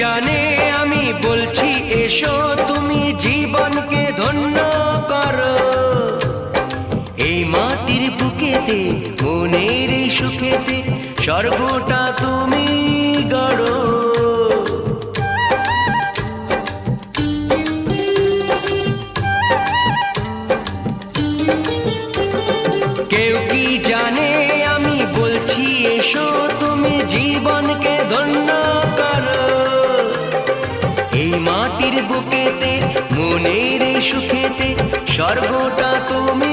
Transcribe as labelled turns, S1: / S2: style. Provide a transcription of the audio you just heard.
S1: জানে আমি বলছি এসো তুমি জীবনকে ধন্য করো। এই মাটির বুকেতে মনের এই সুখেতে স্বর্গটা তুমি গড়ো। কেউ কি জানে আমি বলছি এসো তুমি জীবনকে ধন্য করো। এই মাটির বুকেতে মনের এই সুখেতে স্বর্গটা তুমি